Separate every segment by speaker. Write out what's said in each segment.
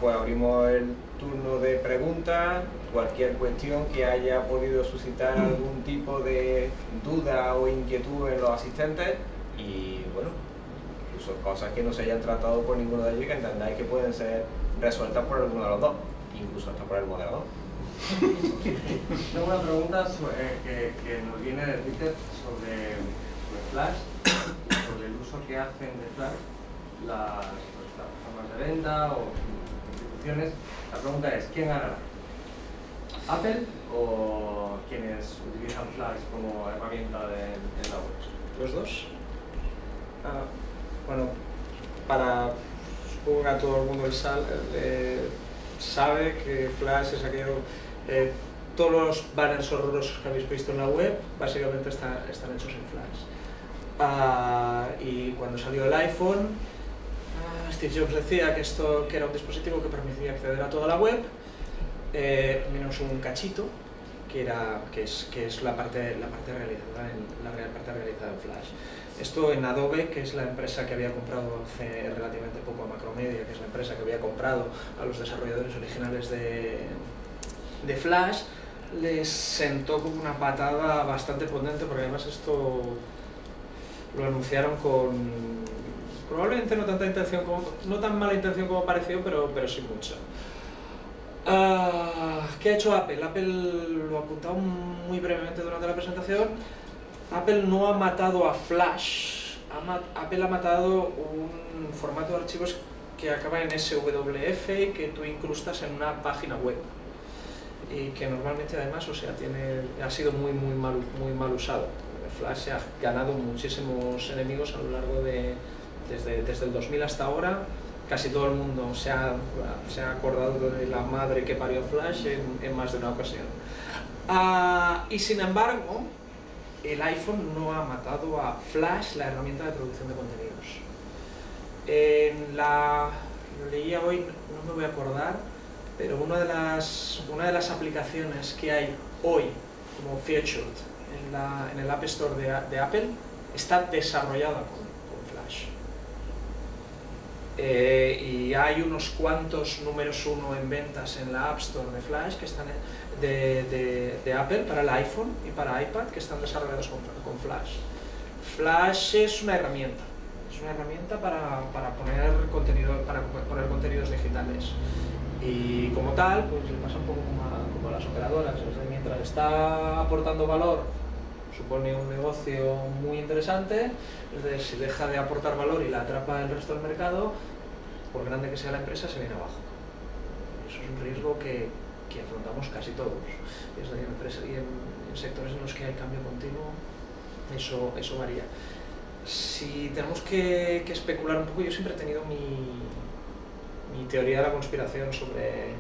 Speaker 1: pues abrimos el turno de preguntas, cualquier cuestión que haya podido suscitar algún tipo de duda o inquietud en los asistentes y bueno, incluso cosas que no se hayan tratado por ninguno de ellos y que entendáis que pueden ser resueltas por alguno de los dos, incluso hasta por el moderador.
Speaker 2: Tengo una pregunta que nos viene de Twitter sobre Flash, sobre el uso que hacen de Flash las plataformas de venta o instituciones. La pregunta es, ¿quién ganará? ¿Apple o quienes utilizan Flash como herramienta en la web?
Speaker 3: Los dos. Bueno, supongo que a todo el mundo sabe que Flash es aquello. Todos los banners horrorosos que habéis visto en la web básicamente están hechos en Flash. Y cuando salió el iPhone, Steve Jobs decía que era un dispositivo que permitía acceder a toda la web, menos un cachito, que es la parte realizada en Flash. Esto en Adobe, que es la empresa que había comprado hace relativamente poco a Macromedia, que es la empresa que había comprado a los desarrolladores originales de Flash, les sentó como una patada bastante potente, porque además esto lo anunciaron con probablemente no tan mala intención como pareció, pero sí mucha. ¿Qué ha hecho Apple? Apple lo ha apuntado muy brevemente durante la presentación. Apple no ha matado a Flash, Apple ha matado un formato de archivos que acaba en SWF y que tú incrustas en una página web y que normalmente además, ha sido muy mal usado. Flash ha ganado muchísimos enemigos a lo largo desde el 2000 hasta ahora. Casi todo el mundo se ha acordado de la madre que parió Flash en más de una ocasión. Y sin embargo, el iPhone no ha matado a Flash, la herramienta de producción de contenidos. Lo leía hoy, no me voy a acordar, pero una de las aplicaciones que hay hoy como featured en el App Store de Apple está desarrollada con Flash. Y hay unos cuantos números 1 en ventas en la App Store de Flash que están de Apple para el iPhone y para iPad que están desarrollados con Flash. Flash es una herramienta para poner contenidos digitales y como tal pues le pasa un poco como a las operadoras, mientras está aportando valor supone un negocio muy interesante. Si deja de aportar valor y la atrapa el resto del mercado, por grande que sea la empresa, se viene abajo. Eso es un riesgo que afrontamos casi todos. Y en sectores en los que hay cambio continuo, eso varía. Si tenemos que especular un poco, yo siempre he tenido mi teoría de la conspiración sobre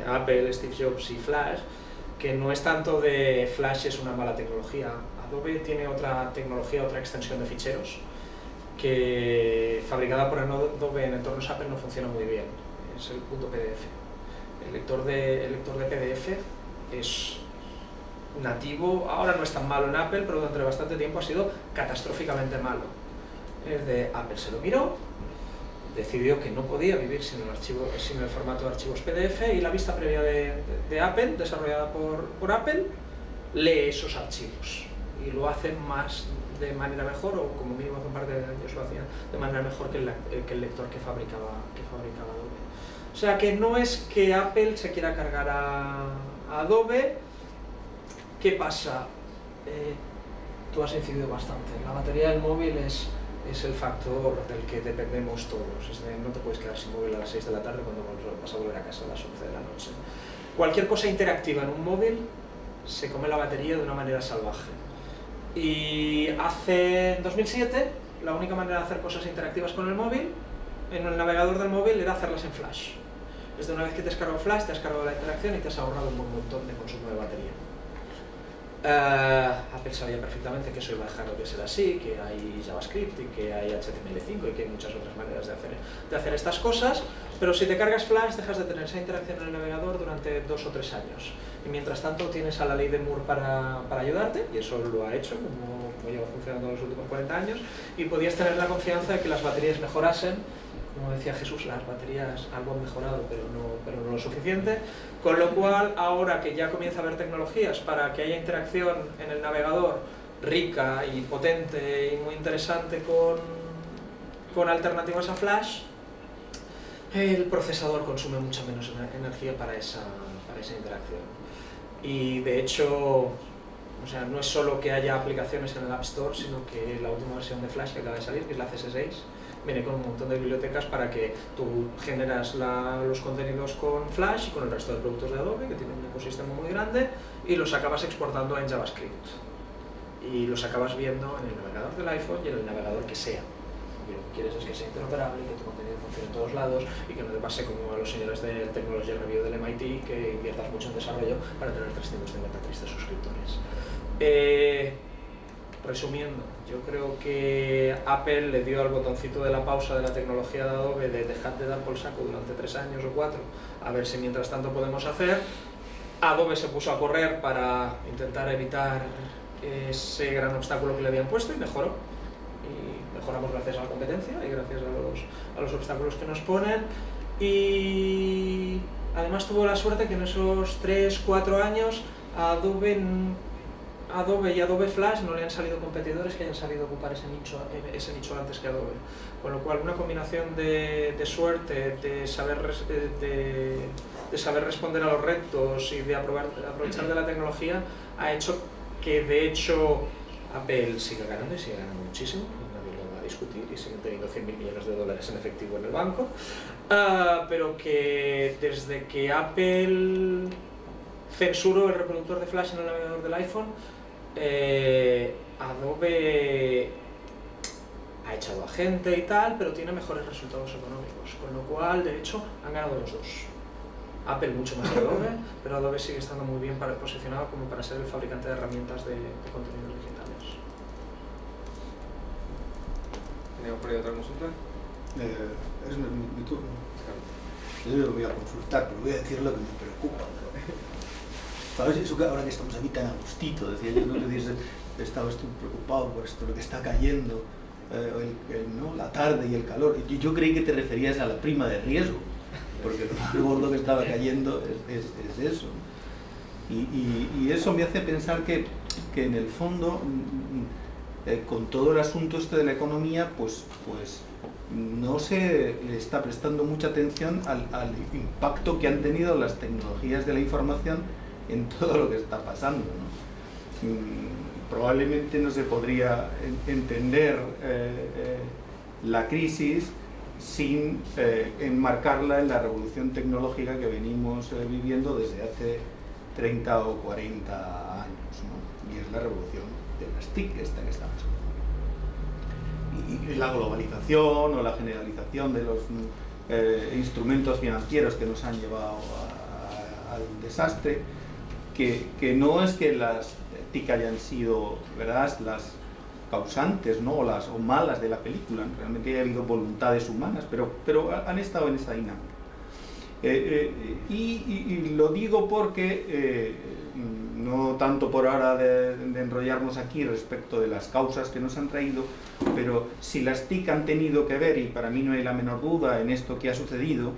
Speaker 3: Apple, Steve Jobs y Flash, que no es tanto de Flash es una mala tecnología. Adobe tiene otra tecnología, otra extensión de ficheros que fabricada por Adobe en entornos Apple no funciona muy bien. Es el .pdf. El lector de PDF es nativo, ahora no es tan malo en Apple, pero durante bastante tiempo ha sido catastróficamente malo. Apple se lo miró, decidió que no podía vivir sin el formato de archivos PDF y la vista previa de Apple, desarrollada por Apple, lee esos archivos y lo hacen de manera mejor, o como mínimo hace un par de años lo hacían de manera mejor que el lector que fabricaba Adobe. O sea que no es que Apple se quiera cargar a Adobe. ¿Qué pasa? Tú has incidido bastante. La batería del móvil es el factor del que dependemos todos. No te puedes quedar sin móvil a las 6 de la tarde cuando vas a volver a casa a las 11 de la noche. Cualquier cosa interactiva en un móvil se come la batería de una manera salvaje. Y en 2007, la única manera de hacer cosas interactivas con el móvil, en el navegador del móvil, era hacerlas en Flash. Desde una vez que te has cargado Flash, te has cargado la interacción y te has ahorrado un montón de consumo de batería. Apple sabía perfectamente que eso iba a dejar de ser así, que hay JavaScript y que hay HTML5 y que hay muchas otras maneras de hacer estas cosas, pero si te cargas Flash dejas de tener esa interacción en el navegador durante 2 o 3 años. Y mientras tanto tienes a la ley de Moore para ayudarte, y eso lo ha hecho, como lleva funcionando en los últimos 40 años, y podías tener la confianza de que las baterías mejorasen como decía Jesús, las baterías algo han mejorado, pero no lo suficiente, con lo cual ahora que ya comienza a haber tecnologías para que haya interacción en el navegador rica y potente y muy interesante con alternativas a Flash, el procesador consume mucha menos energía para esa interacción. Y de hecho, o sea, no es solo que haya aplicaciones en el App Store, sino que la última versión de Flash que acaba de salir, que es la CS6, viene con un montón de bibliotecas para que tú generas los contenidos con Flash y con el resto de productos de Adobe, que tienen un ecosistema muy grande, y los acabas exportando en JavaScript. Y los acabas viendo en el navegador del iPhone y en el navegador que sea. Y lo que quieres es que sea interoperable, que tu contenido funcione en todos lados y que no te pase como a los señores del Technology Review del MIT, que inviertas mucho en desarrollo para tener 353 suscriptores. Resumiendo, yo creo que Apple le dio al botoncito de la pausa de la tecnología de Adobe de dejar de dar por saco durante 3 años o 4, a ver si mientras tanto podemos hacer. Adobe se puso a correr para intentar evitar ese gran obstáculo que le habían puesto y mejoró. Y mejoramos gracias a la competencia y gracias a los obstáculos que nos ponen. Y además tuvo la suerte que en esos 3-4 años Adobe y Adobe Flash no le han salido competidores que hayan sabido ocupar ese nicho antes que Adobe. Con lo cual, una combinación de suerte, de saber responder a los retos y de aprovechar de la tecnología ha hecho que, de hecho, Apple siga ganando y siga ganando muchísimo. Nadie lo va a discutir y siguen teniendo 100.000 millones de dólares en efectivo en el banco. Pero que desde que Apple censuró el reproductor de Flash en el navegador del iPhone, Adobe ha echado a gente y tal, pero tiene mejores resultados económicos, con lo cual, de hecho, han ganado los dos. Apple mucho más que Adobe, pero Adobe sigue estando muy bien posicionado como para ser el fabricante de herramientas de contenidos digitales.
Speaker 1: ¿Tenemos por ahí otra consulta?
Speaker 4: Es mi turno. Yo lo voy a consultar, pero voy a decir lo que me preocupa. ¿Sabes? Eso que ahora que estamos aquí tan a gustito, decía yo, no te dices, estabas tú preocupado por esto, lo que está cayendo, ¿no? La tarde y el calor. Yo creí que te referías a la prima de riesgo, porque lo más gordo que estaba cayendo es eso. Y eso me hace pensar que en el fondo, con todo el asunto este de la economía, pues no se le está prestando mucha atención al impacto que han tenido las tecnologías de la información en todo lo que está pasando, ¿no? Probablemente no se podría entender la crisis sin enmarcarla en la revolución tecnológica que venimos viviendo desde hace 30 o 40 años, ¿no? Y es la revolución de las TIC, esta que estamos viendo. Y la globalización o la generalización de los instrumentos financieros que nos han llevado al desastre, que no es que las TIC hayan sido, ¿verdad?, las causantes, ¿no?, o malas de la película. Realmente ha habido voluntades humanas, pero han estado en esa dinámica. Y lo digo porque, no tanto por ahora de enrollarnos aquí respecto de las causas que nos han traído, pero si las TIC han tenido que ver, y para mí no hay la menor duda en esto que ha sucedido,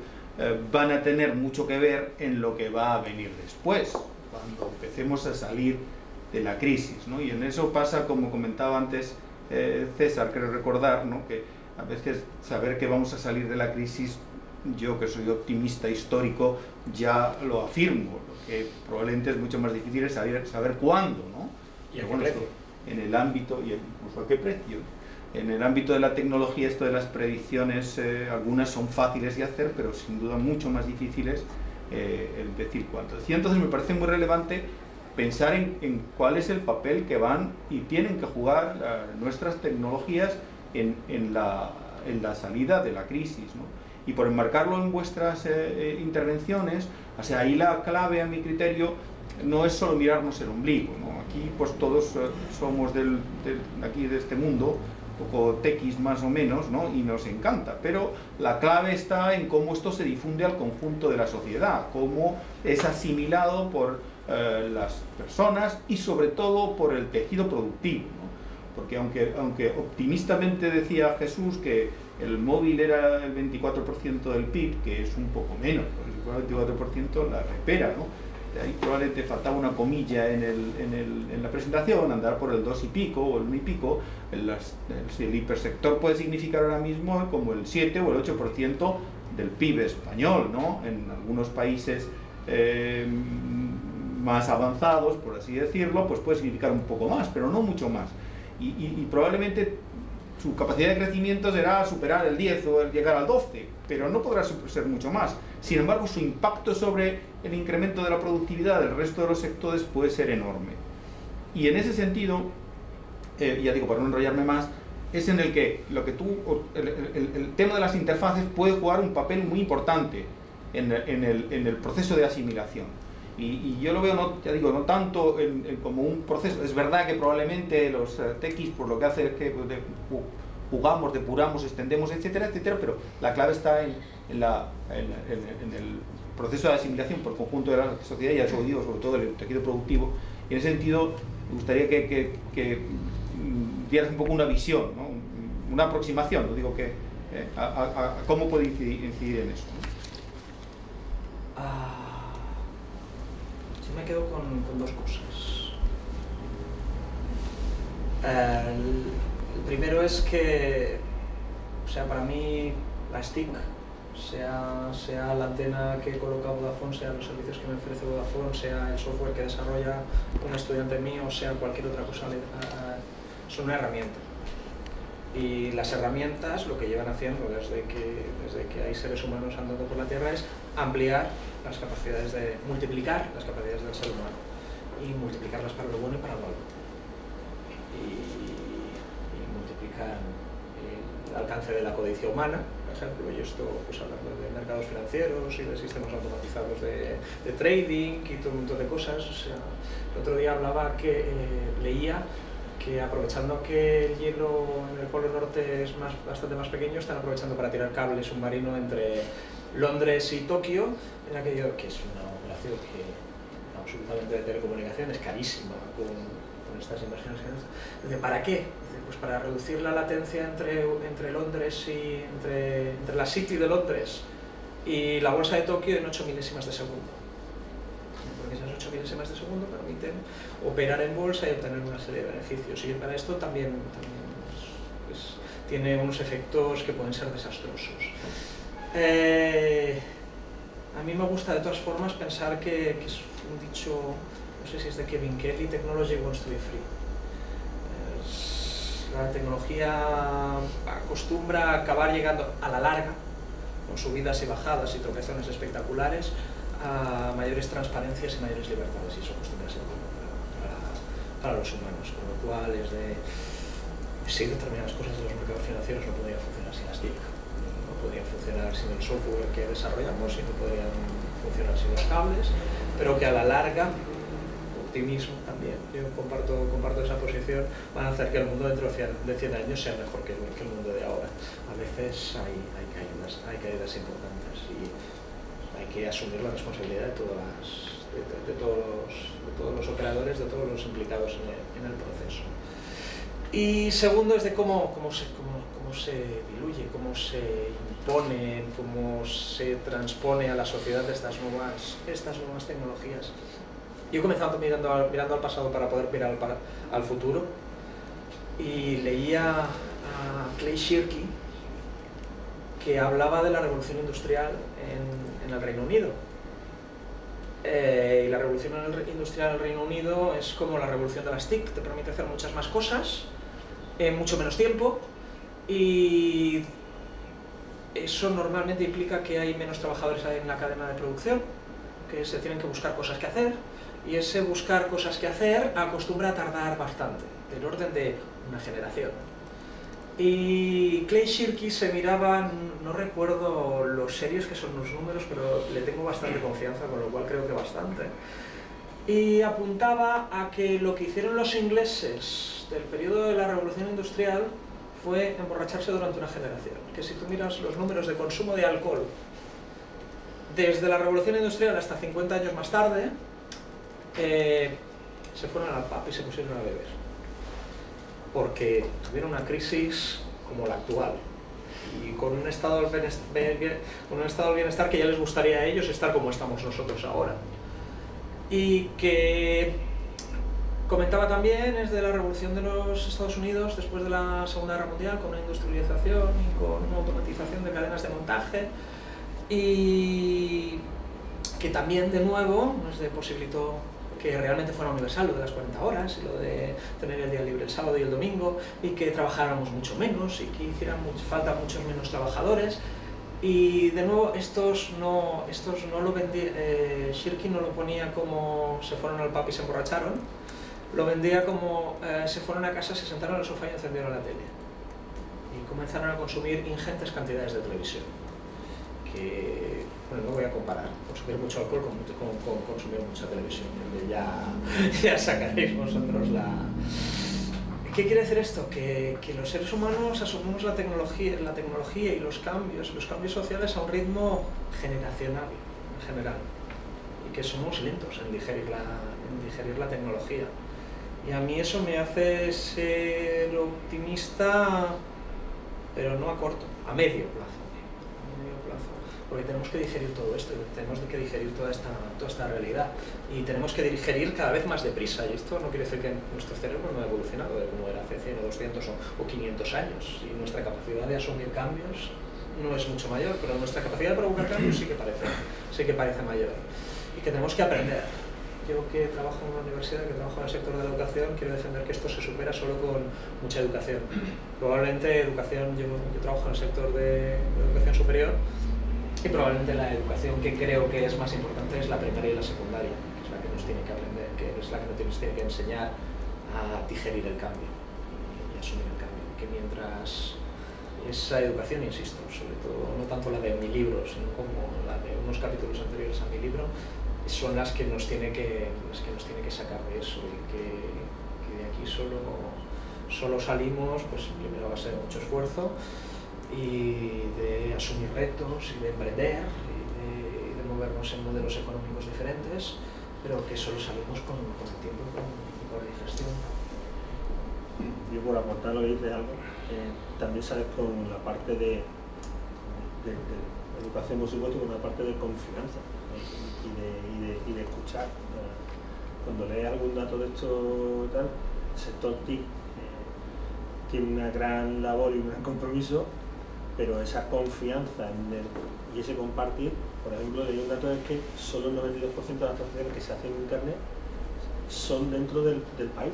Speaker 4: van a tener mucho que ver en lo que va a venir después, cuando empecemos a salir de la crisis, ¿no? Y en eso pasa, como comentaba antes César, creo recordar, ¿no?, que a veces saber que vamos a salir de la crisis, yo que soy optimista histórico, ya lo afirmo. Lo que probablemente es mucho más difícil es saber cuándo, ¿no?
Speaker 3: Y a qué precio.
Speaker 4: En el ámbito, y incluso a qué precio. En el ámbito de la tecnología, esto de las predicciones, algunas son fáciles de hacer, pero sin duda mucho más difíciles el decir cuánto. Y entonces me parece muy relevante pensar en cuál es el papel que van y tienen que jugar nuestras tecnologías en la salida de la crisis, ¿no? Y por enmarcarlo en vuestras intervenciones, o sea, ahí la clave, a mi criterio, no es solo mirarnos el ombligo, ¿no? Aquí pues todos somos aquí de este mundo, un poco tequis más o menos, ¿no?, y nos encanta, pero la clave está en cómo esto se difunde al conjunto de la sociedad, cómo es asimilado por las personas y sobre todo por el tejido productivo, ¿no? porque aunque optimistamente decía Jesús que el móvil era el 24% del PIB, que es un poco menos, porque si fuera el 24% la repera, ¿no? De ahí probablemente faltaba una comilla en la presentación, andar por el 2 y pico o el 1 y pico. El hipersector puede significar ahora mismo como el 7 o el 8% del PIB español, ¿no? En algunos países más avanzados, por así decirlo, pues puede significar un poco más, pero no mucho más. Y probablemente su capacidad de crecimiento será superar el 10 o el llegar al 12, pero no podrá ser mucho más. Sin embargo, su impacto sobre el incremento de la productividad del resto de los sectores puede ser enorme. Y en ese sentido, ya digo, para no enrollarme más, es en el que el tema de las interfaces puede jugar un papel muy importante en el proceso de asimilación. Y yo lo veo, no, ya digo, no tanto como un proceso. Es verdad que probablemente los techies, por lo que hace es que jugamos, depuramos, extendemos, etcétera, etcétera, pero la clave está en el proceso de asimilación por el conjunto de la sociedad, y ya os digo, sobre todo el tejido productivo. Y en ese sentido, me gustaría que dieras un poco una visión, ¿no? Una aproximación, lo digo, a cómo puede incidir en eso, ¿no?
Speaker 3: Yo me quedo con dos cosas. El primero es que, o sea, para mí la STIC, sea la antena que coloca Vodafone, sea los servicios que me ofrece Vodafone, sea el software que desarrolla un estudiante mío, sea cualquier otra cosa, son una herramienta. Y las herramientas lo que llevan haciendo desde que hay seres humanos andando por la Tierra es ampliar las capacidades multiplicar las capacidades del ser humano y multiplicarlas para lo bueno y para lo malo. Y multiplicar el alcance de la codicia humana, por ejemplo, y esto pues hablando de mercados financieros y de sistemas automatizados de trading y todo un montón de cosas. O sea, el otro día leía que aprovechando que el hielo en el Polo Norte es bastante más pequeño, están aprovechando para tirar cable submarino entre Londres y Tokio, en aquello que es una operación que absolutamente de telecomunicaciones, carísima con estas inversiones. Dice, ¿para qué? Dice, pues para reducir la latencia entre Londres y entre la City de Londres y la bolsa de Tokio en 8 milésimas de segundo. Porque esas 8 milésimas de segundo permiten operar en bolsa y obtener una serie de beneficios. Y para esto también tiene unos efectos que pueden ser desastrosos. A mí me gusta de todas formas pensar que es un dicho, no sé si es de Kevin Kelly, technology wants to be free. La tecnología acostumbra a acabar llegando a la larga, con subidas y bajadas y tropezones espectaculares, a mayores transparencias y mayores libertades, y eso acostumbra a ser bueno para los humanos, con lo cual es sí, determinadas cosas de los mercados financieros no podrían funcionar sin las TIC, no podrían funcionar sin el software que desarrollamos y no podrían funcionar sin los cables, pero que a la larga, optimismo también, yo comparto esa posición, van a hacer que el mundo dentro de 100 años sea mejor que el mundo de ahora. A veces hay caídas importantes y hay que asumir la responsabilidad de todos los operadores, de todos los implicados en el proceso. Y segundo es de cómo se diluye, cómo se impone, cómo se transpone a la sociedad de estas nuevas tecnologías. Yo he comenzado mirando al pasado para poder mirar al futuro, y leía a Clay Shirky, que hablaba de la revolución industrial en el Reino Unido. Y la revolución industrial en el Reino Unido es como la revolución de las TIC, te permite hacer muchas más cosas en mucho menos tiempo, y eso normalmente implica que hay menos trabajadores en la cadena de producción, que se tienen que buscar cosas que hacer, y ese buscar cosas que hacer acostumbra a tardar bastante, del orden de una generación. Y Clay Shirky se miraba, no recuerdo los serios que son los números, pero le tengo bastante confianza, con lo cual creo que bastante. Y apuntaba a que lo que hicieron los ingleses del periodo de la Revolución Industrial fue emborracharse durante una generación. Que si tú miras los números de consumo de alcohol desde la Revolución Industrial hasta 50 años más tarde, se fueron al pub y se pusieron a beber. porque tuvieron una crisis como la actual y con un estado del bienestar que ya les gustaría a ellos estar como estamos nosotros ahora. Y que comentaba también es de la revolución de los Estados Unidos después de la Segunda Guerra Mundial, con una industrialización y con una automatización de cadenas de montaje, y que también de nuevo posibilitó que realmente fuera universal lo de las 40 horas y lo de tener el día libre el sábado y el domingo, y que trabajáramos mucho menos y que hicieran falta muchos menos trabajadores. Y de nuevo estos no lo vendía, Shirky no lo ponía como se fueron al pub y se emborracharon, lo vendía como se fueron a casa, se sentaron en el sofá y encendieron la tele y comenzaron a consumir ingentes cantidades de televisión, que bueno, no voy a comparar consumir mucho alcohol con consumir mucha televisión, ya sacaréis vosotros la... ¿Qué quiere decir esto? Que los seres humanos asumimos la tecnología y los cambios sociales a un ritmo generacional en general, y que somos lentos en digerir la tecnología. Y a mí eso me hace ser optimista, pero no a corto, a medio plazo. Porque tenemos que digerir todo esto, tenemos que digerir toda esta realidad, y tenemos que digerir cada vez más deprisa, y esto no quiere decir que nuestro cerebro no ha evolucionado de como era hace 100 o 200 o 500 años, y nuestra capacidad de asumir cambios no es mucho mayor, pero nuestra capacidad de provocar cambios sí que parece mayor, y que tenemos que aprender. Yo que trabajo en una universidad, que trabajo en el sector de la educación, quiero defender que esto se supera solo con mucha educación. Probablemente educación, yo trabajo en el sector de educación superior, y probablemente la educación que creo que es más importante es la primaria y la secundaria, que es la que nos tiene que aprender, que es la que nos tiene que enseñar a digerir el cambio y asumir el cambio. Que mientras esa educación, insisto, sobre todo no tanto la de mi libro, sino como la de unos capítulos anteriores a mi libro, son las que nos tiene que sacar de eso, y que de aquí solo salimos, pues primero va a ser mucho esfuerzo, y de asumir retos y de emprender y de movernos en modelos económicos diferentes, pero que solo salimos con el tiempo y con la digestión.
Speaker 5: Yo, por aportar lo que dices algo, también sabes con la parte de educación, por supuesto, con la parte de confianza y de escuchar. Cuando lees algún dato de esto tal, el sector TIC tiene una gran labor y un gran compromiso, pero esa confianza y ese compartir, por ejemplo, leí un dato de que solo el 92% de las transacciones que se hacen en internet son dentro del país.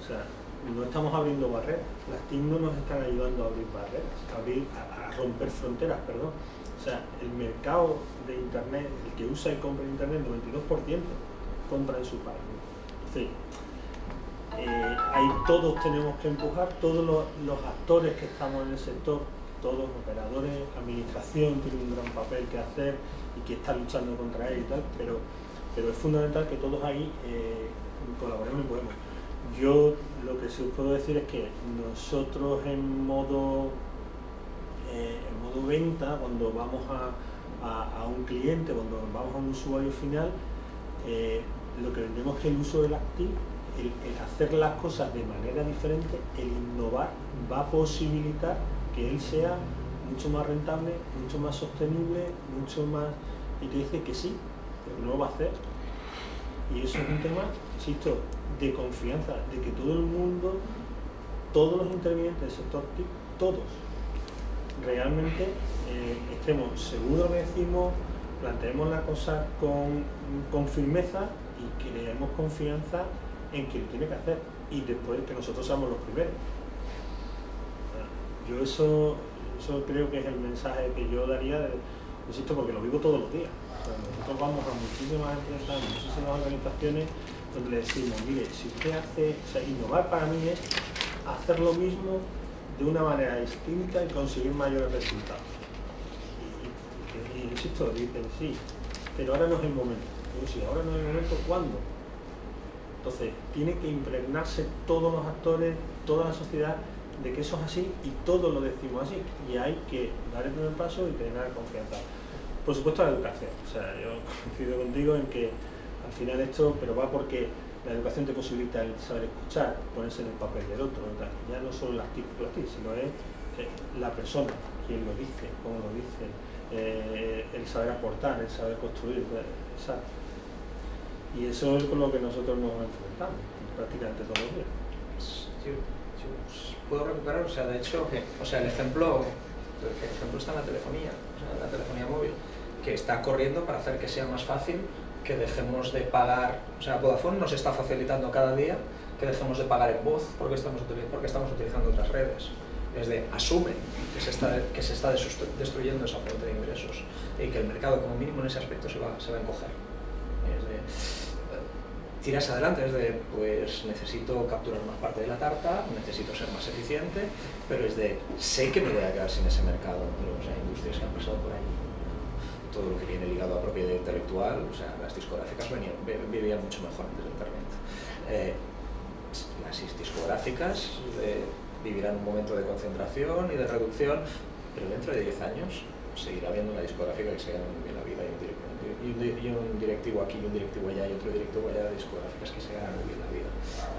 Speaker 5: O sea, no estamos abriendo barreras, las TIC no nos están ayudando a abrir barreras, a romper fronteras, perdón. O sea, el mercado de internet, el que usa y compra internet, el 92% compra en su país. Sí. Ahí todos tenemos que empujar, todos los actores que estamos en el sector, todos operadores, administración tiene un gran papel que hacer y que está luchando contra él y tal, pero es fundamental que todos ahí colaboremos y podemos. Yo lo que sí os puedo decir es que nosotros en modo venta, cuando vamos a un cliente, cuando vamos a un usuario final, lo que vendemos es que el uso del activo, el hacer las cosas de manera diferente, el innovar, va a posibilitar que él sea mucho más rentable, mucho más sostenible, mucho más... Y te dice que sí, pero no lo va a hacer. Y eso es un tema, insisto, de confianza, de que todo el mundo, todos los intervinientes del sector TIC, todos, realmente estemos seguros que decimos, planteemos la cosa con firmeza y creemos confianza en que lo tiene que hacer, y después que nosotros seamos los primeros. Yo eso creo que es el mensaje que yo daría, insisto, porque lo vivo todos los días. Nosotros vamos a muchísimas empresas, muchísimas organizaciones donde le decimos, mire, si usted hace, o sea, innovar para mí es hacer lo mismo de una manera distinta y conseguir mayores resultados. Y insisto, dicen sí, pero ahora no es el momento. Digo, sí, ahora no es el momento, ¿cuándo? Entonces, tiene que impregnarse todos los actores, toda la sociedad, de que eso es así, y todos lo decimos así, y hay que dar el primer paso y tener confianza. Por supuesto, la educación. O sea, yo coincido contigo en que al final esto, pero va porque la educación te posibilita el saber escuchar, ponerse en el papel del otro, ¿verdad? Ya no solo el artículo aquí, sino es la persona, quien lo dice, cómo lo dice, el saber aportar, el saber construir, ¿sabes? Y eso es con lo que nosotros nos enfrentamos prácticamente todos los días.
Speaker 3: Yo puedo recuperar, o sea, de hecho, o sea, el ejemplo está en la telefonía, o sea, en la telefonía móvil, que está corriendo para hacer que sea más fácil que dejemos de pagar, o sea, Vodafone nos está facilitando cada día que dejemos de pagar en voz porque estamos utilizando otras redes. Es de, asume que se está destruyendo esa fuente de ingresos y que el mercado, como mínimo en ese aspecto, se va a encoger. Es de, tiras adelante, es de, pues necesito capturar más parte de la tarta, necesito ser más eficiente, pero es de, sé que me voy a quedar sin ese mercado, o sea, industrias que han pasado por ahí. Todo lo que viene ligado a propiedad intelectual, o sea, las discográficas vivían mucho mejor antes de Internet. Las discográficas vivirán un momento de concentración y de reducción, pero dentro de 10 años seguirá habiendo una discográfica que se gana muy bien la vida y un directivo aquí y un directivo allá y otro directivo allá de discográficas que se ganan muy bien la vida.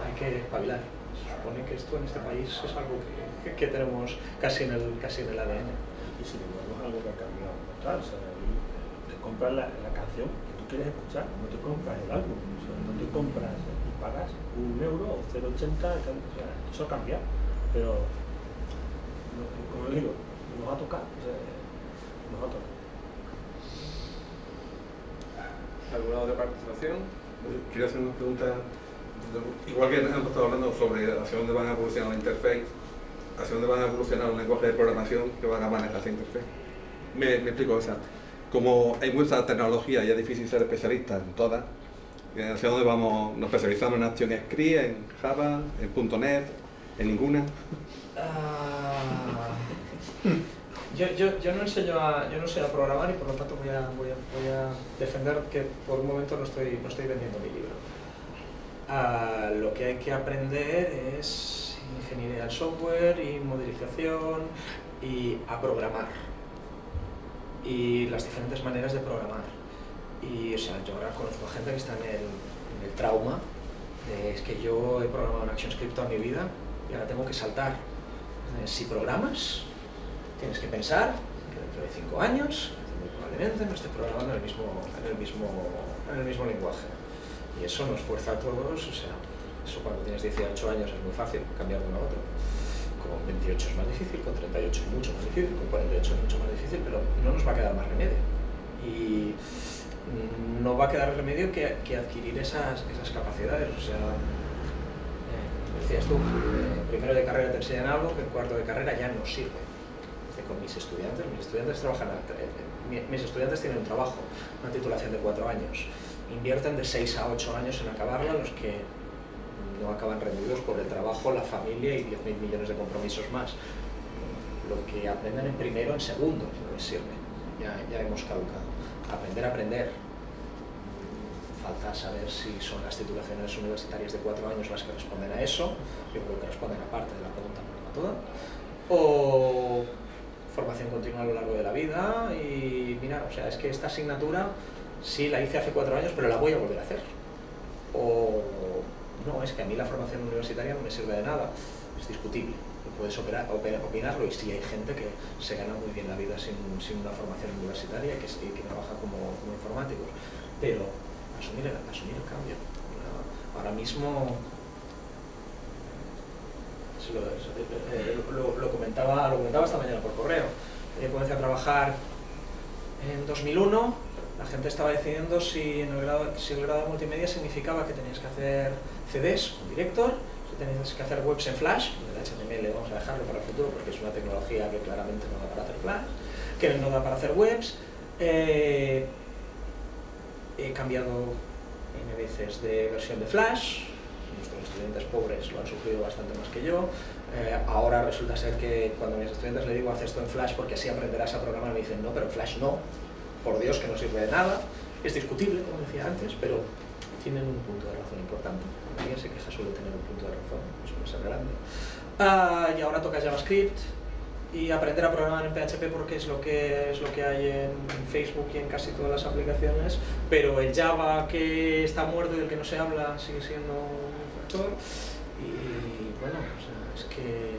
Speaker 3: Hay que espabilar. Se supone que esto en este país es algo que tenemos casi en el ADN.
Speaker 5: Y sin embargo es algo que ha cambiado total. O sea, te compras la canción que tú quieres escuchar, no te compras el álbum, o sea, no te compras y pagas €1 o 0,80, o sea, eso ha cambiado, pero como digo, nos ha tocado, o sea, nos ha tocado.
Speaker 1: ¿Alguna otra participación?
Speaker 6: Quiero hacer una pregunta, igual que hemos estado hablando sobre hacia dónde van a evolucionar la interface, hacia dónde van a evolucionar los lenguajes de programación que van a manejar esa interface. Me explico, o sea, como hay mucha tecnología y es difícil ser especialista en todas, ¿hacia dónde vamos? ¿Nos especializamos en ActionScript, en Java, en .NET, en ninguna?
Speaker 3: Yo no enseño a programar y por lo tanto voy a defender que por un momento no estoy vendiendo mi libro. Lo que hay que aprender es ingeniería del software y modelización y a programar y las diferentes maneras de programar. Y o sea, yo ahora conozco gente que está en el trauma de, es que yo he programado en ActionScript toda mi vida y ahora tengo que saltar. Si programas, tienes que pensar que dentro de 5 años muy probablemente no estés programando en el mismo lenguaje. Y eso nos fuerza a todos, o sea, eso cuando tienes 18 años es muy fácil cambiar de uno a otro. Con 28 es más difícil, con 38 es mucho más difícil, con 48 es mucho más difícil, pero no nos va a quedar más remedio. Y no va a quedar remedio que adquirir esas capacidades. O sea, decías tú, primero de carrera te enseñan algo que en cuarto de carrera ya no sirve. Con mis estudiantes trabajan, mis estudiantes tienen un trabajo, una titulación de 4 años, invierten de 6 a 8 años en acabarla, los que no acaban rendidos por el trabajo, la familia y 10.000 millones de compromisos más. Lo que aprenden en primero, en segundo, no les sirve, ya hemos caducado. Aprender. Falta saber si son las titulaciones universitarias de 4 años las que responden a eso, yo creo que responden a parte de la pregunta, pero no a toda, o formación continua a lo largo de la vida. Y mira, o sea, es que esta asignatura sí la hice hace 4 años, pero la voy a volver a hacer. O no, es que a mí la formación universitaria no me sirve de nada, es discutible, puedes opinarlo, y sí hay gente que se gana muy bien la vida sin una formación universitaria y que trabaja como informáticos, pero asumir el cambio. Ahora mismo lo comentaba esta mañana por correo. Yo comencé a trabajar en 2001, la gente estaba decidiendo si el grado de multimedia significaba que tenías que hacer CDs con Director, si tenías que hacer webs en Flash, el HTML vamos a dejarlo para el futuro porque es una tecnología que claramente no da para hacer Flash, que no da para hacer webs. He cambiado N veces de versión de Flash. Nuestros estudiantes pobres lo han sufrido bastante más que yo. Ahora resulta ser que cuando a mis estudiantes les digo haz esto en Flash porque así aprenderás a programar, me dicen no, pero Flash no, por Dios que no sirve de nada. Es discutible, como decía antes, pero tienen un punto de razón importante. Alguien se queja suele tener un punto de razón, suele ser grande. Y ahora toca JavaScript, y aprender a programar en PHP porque es lo que hay en Facebook y en casi todas las aplicaciones, pero el Java que está muerto y del que no se habla sigue siendo un factor. Y bueno, o sea, es que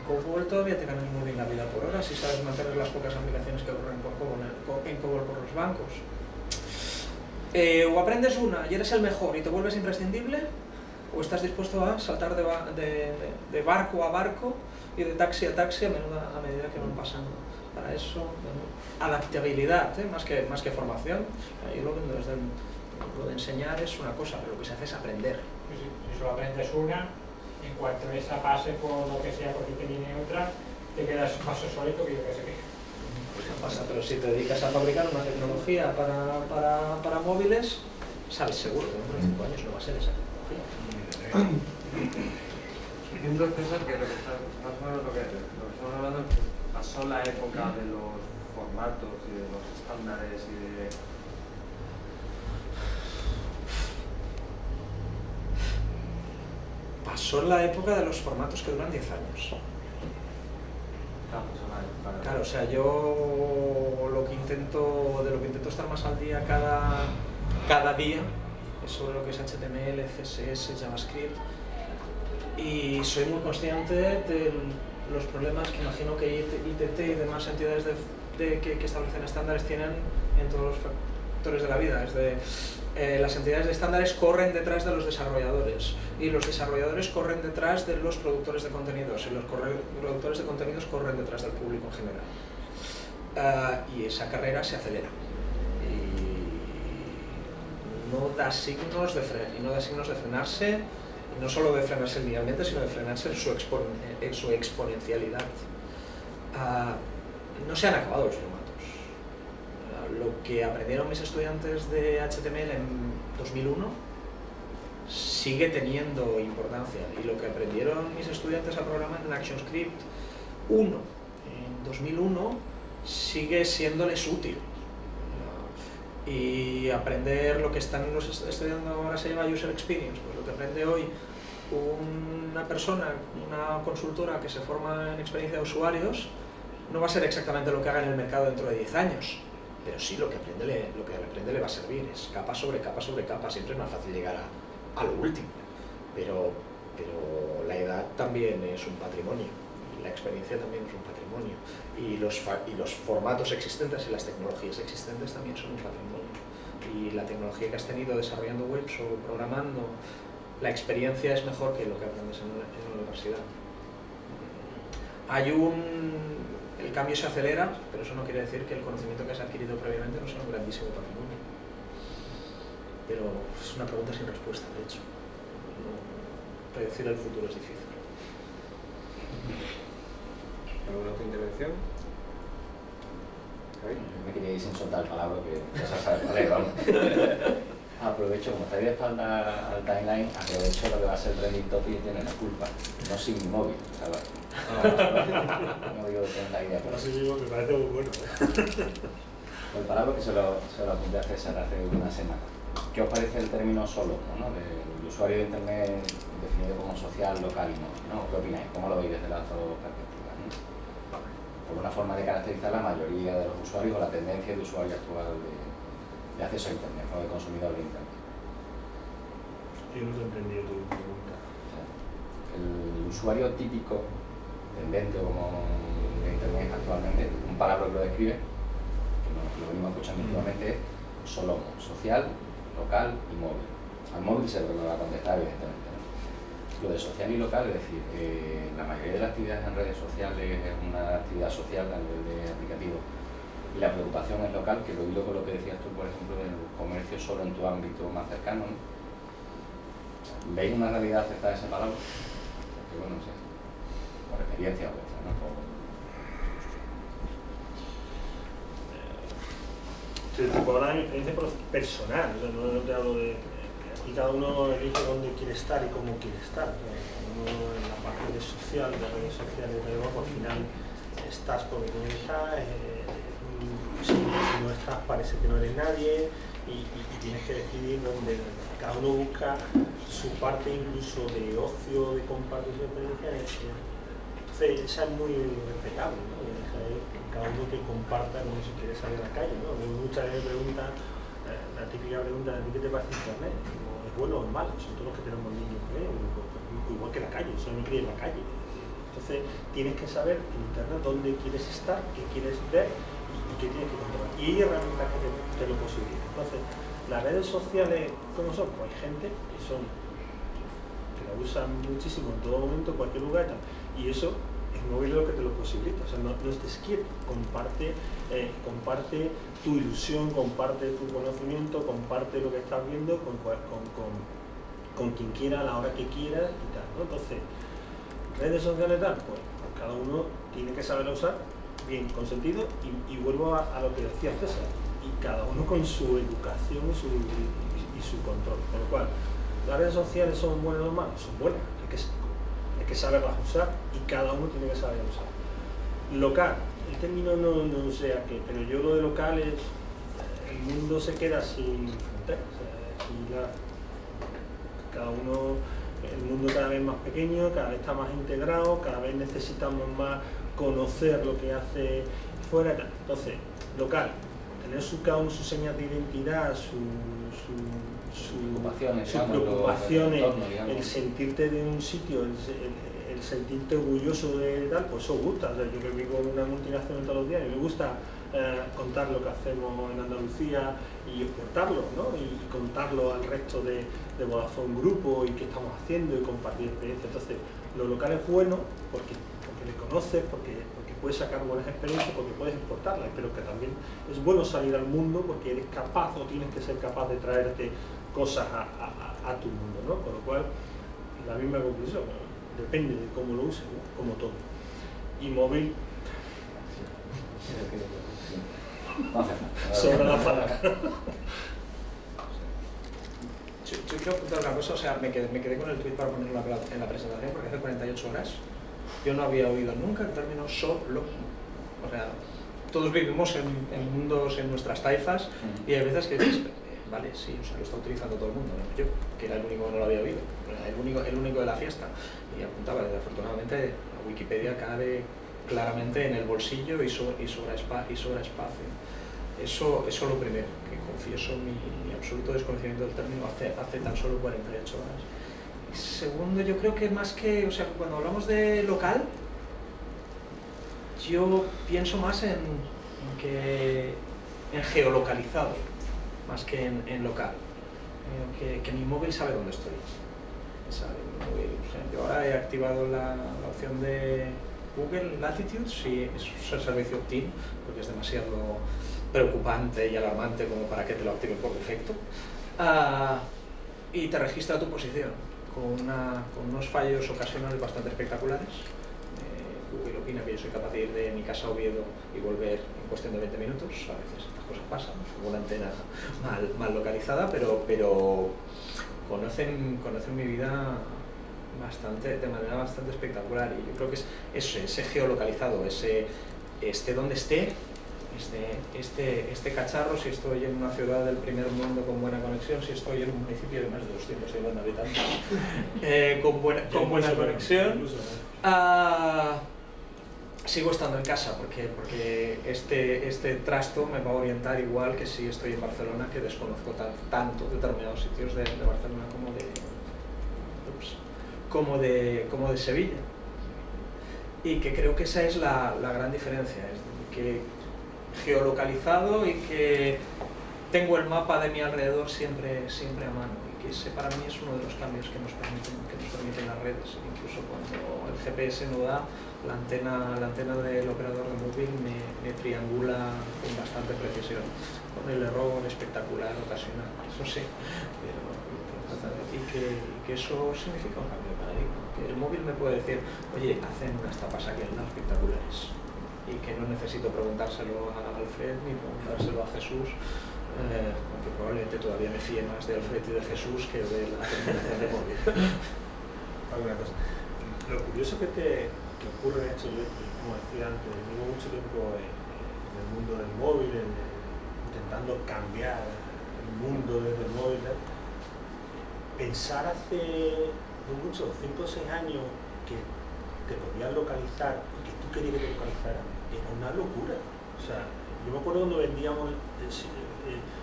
Speaker 3: COBOL todavía te ganas muy bien la vida por hora si sabes mantener las pocas aplicaciones que ocurren en COBOL por los bancos. O aprendes una y eres el mejor y te vuelves imprescindible, o estás dispuesto a saltar de barco a barco y de taxi a taxi a medida que van pasando. Para eso, bueno, adaptabilidad, más que formación. Yo lo vendo desde lo de enseñar es una cosa, pero lo que se hace es aprender.
Speaker 7: Si solo aprendes una, en cuanto esa pase por lo que sea, porque te viene otra, te quedas más obsoleto que yo que sé qué.
Speaker 3: Pues no pasa, pero si te dedicas a fabricar una tecnología para móviles, sabes seguro que en 5 años no va a ser esa tecnología.
Speaker 2: Entiendo, César, que lo que estamos hablando es que pasó la época de los formatos y de los estándares y de...
Speaker 3: Pasó la época de los formatos que duran 10 años. Claro, o sea, yo de lo que intento estar más al día cada día es sobre lo que es HTML, CSS, JavaScript, y soy muy consciente de los problemas que imagino que ITT y demás entidades que establecen estándares tienen en todos los factores de la vida. Las entidades de estándares corren detrás de los desarrolladores y los desarrolladores corren detrás de los productores de contenidos y los productores de contenidos corren detrás del público en general. Y esa carrera se acelera y no da signos de frenarse, y no solo de frenarse linealmente, sino de frenarse en su exponencialidad. No se han acabado los formatos. Lo que aprendieron mis estudiantes de HTML en 2001 sigue teniendo importancia, y lo que aprendieron mis estudiantes a programar en ActionScript 1 en 2001 sigue siéndoles útil. Y aprender lo que están estudiando ahora se llama User Experience, pues lo que aprende hoy una persona, una consultora que se forma en experiencia de usuarios, no va a ser exactamente lo que haga en el mercado dentro de 10 años. Pero sí, lo que aprende le va a servir, es capa sobre capa sobre capa. Siempre es más fácil llegar a lo último, pero la edad también es un patrimonio, y la experiencia también es un patrimonio, y los formatos existentes y las tecnologías existentes también son un patrimonio. Y la tecnología que has tenido desarrollando webs o programando, la experiencia es mejor que lo que aprendes en la universidad. El cambio se acelera, pero eso no quiere decir que el conocimiento que has adquirido previamente no sea un grandísimo patrimonio. Pero es una pregunta sin respuesta, de hecho. Predecir el futuro es difícil.
Speaker 1: ¿Alguna otra intervención?
Speaker 8: Me quería ir sin soltar el palabra, que ya sabes cuál es, vamos. Aprovecho, como estáis de espalda al timeline, aprovecho lo que va a ser trending topic y tiene la culpa. No sin mi móvil, ¿sabes? No digo que tenga la idea, pero
Speaker 5: sí, me parece muy bueno.
Speaker 8: El palabra que se lo apunté a César hace una semana. ¿Qué os parece el término solo, ¿no? Del usuario de internet definido como social, local y móvil, ¿no? ¿Qué opináis? ¿Cómo lo veis desde las dos perspectivas, ¿no? Por una forma de caracterizar la mayoría de los usuarios o la tendencia de usuario actual de acceso a internet o de consumidor de internet.
Speaker 5: Yo no te he entendido tu pregunta.
Speaker 8: O sea, el usuario típico, tendente como de internet actualmente, un palabra que lo describe, que lo venimos escuchando últimamente, es solo social, local y móvil. Al móvil se lo va a contestar, evidentemente, ¿no? Lo de social y local, es decir, la mayoría de las actividades en redes sociales es una actividad social a nivel de aplicativo, y la preocupación es local, que lo hilo con lo que decías tú, por ejemplo, del comercio solo en tu ámbito más cercano, ¿no? ¿Veis una realidad acerca de esa palabra? Porque, bueno, no sé, por experiencia o ¿no?
Speaker 5: Sí, te puedo hablar de mi experiencia personal, o sea, no te hablo de... Aquí cada uno elige dónde quiere estar y cómo quiere estar. Uno en la parte de social, de redes sociales, de luego, al final estás porque tienes que estar, si no estás parece que no eres nadie, y tienes que decidir dónde. Cada uno busca su parte incluso de ocio, de compartir su experiencia, Entonces, esa es muy respetable, ¿no? Cada uno que comparta como si quiere salir a la calle, ¿no? Muchas veces me preguntan, la típica pregunta, ¿a ti qué te parece Internet? Digo, ¿es bueno o es malo? Son todos los que tenemos niños, ¿eh? Igual que la calle, yo me crié en la calle. Entonces, tienes que saber en Internet dónde quieres estar, qué quieres ver y qué tienes que controlar. Y hay herramientas que te lo posibilitan. Entonces, las redes sociales, ¿cómo son? Pues hay gente que la usan muchísimo en todo momento, en cualquier lugar y tal. Y eso, el móvil es lo que te lo posibilita. O sea, no estés quieto, comparte tu ilusión, comparte tu conocimiento, comparte lo que estás viendo con quien quiera, a la hora que quieras y tal, ¿no? Entonces, redes sociales tal, pues cada uno tiene que saber usar bien, con sentido, y vuelvo a lo que decía César, y cada uno con su educación y su control. Con lo cual, las redes sociales son buenas o malas, son buenas, hay que saberlas usar y cada uno tiene que saber usar. Local, el término no sé a qué, pero yo lo de local es, el mundo se queda sin fronteras, cada uno, el mundo cada vez más pequeño, cada vez está más integrado, cada vez necesitamos más conocer lo que hace fuera. Entonces, local, tener cada uno sus señas de identidad, sus preocupaciones, el sentirte de un sitio, el sentirte orgulloso de tal, pues eso gusta. O sea, yo que vivo en una multinacional todos los días y me gusta contar lo que hacemos en Andalucía y exportarlo, ¿no? Y contarlo al resto de Vodafone Grupo y qué estamos haciendo y compartir experiencias. Entonces, lo local es bueno porque le conoces, porque puedes sacar buenas experiencias, porque puedes exportarlas, pero que también es bueno salir al mundo porque eres capaz o tienes que ser capaz de traerte cosas a tu mundo, ¿no? Con lo cual, la misma conclusión, depende de cómo lo uses, ¿no? Como todo. Y móvil, sobre la falange.
Speaker 3: Yo quiero apuntar una cosa, o sea, me quedé con el tweet para ponerlo en la presentación porque hace 48 horas yo no había oído nunca el término solo. O sea, todos vivimos en mundos, en nuestras taifas, y hay veces que dices, vale, sí, o sea, lo está utilizando todo el mundo, ¿no? Yo, que era el único que no lo había oído, el único de la fiesta. Y apuntaba, afortunadamente, a Wikipedia cabe claramente en el bolsillo y sobra espacio. Eso lo primero, que confieso mi absoluto desconocimiento del término hace tan solo 48 horas. Y segundo, yo creo que más que, o sea, cuando hablamos de local, yo pienso más en geolocalizado, más que en local. Que mi móvil sabe dónde estoy. Sabe mi móvil. O sea, yo ahora he activado la opción de Google Latitude, si es el servicio opt-in, porque es demasiado preocupante y alarmante como para que te lo active por defecto, y te registra tu posición con unos fallos ocasionales bastante espectaculares. Google opina que yo soy capaz de ir de mi casa a Oviedo y volver en cuestión de 20 minutos, a veces estas cosas pasan, con una antena mal localizada, pero conocen mi vida de manera bastante espectacular, y yo creo que es eso, ese geolocalizado, esté donde esté, este cacharro, si estoy en una ciudad del primer mundo con buena conexión, si estoy en un municipio de más de 250 habitantes con buena conexión, sigo estando en casa, porque este trasto me va a orientar igual que si estoy en Barcelona, que desconozco tanto determinados sitios de Barcelona como de Sevilla. Y que creo que esa es la gran diferencia, es que geolocalizado y que tengo el mapa de mi alrededor siempre a mano, y que ese para mí es uno de los cambios que nos permiten las redes. Incluso cuando el GPS no da, la antena del operador de móvil me triangula con bastante precisión, con el error espectacular ocasional, eso sí, y que eso significa un cambio de paradigma, que el móvil me puede decir, oye, hacen unas tapas aquí al lado espectaculares, y que no necesito preguntárselo a Alfred ni preguntárselo a Jesús, aunque probablemente todavía me fíe más de Alfred y de Jesús que de la terminación de móvil.
Speaker 5: Alguna cosa. Lo curioso que ocurre en esto, yo, como decía antes, llevo mucho tiempo en el mundo del móvil, intentando cambiar el mundo desde el móvil. Pensar hace no mucho, 5 o 6 años, que te podían localizar y que tú querías que te localizaran, era una locura. O sea, yo me acuerdo cuando vendíamos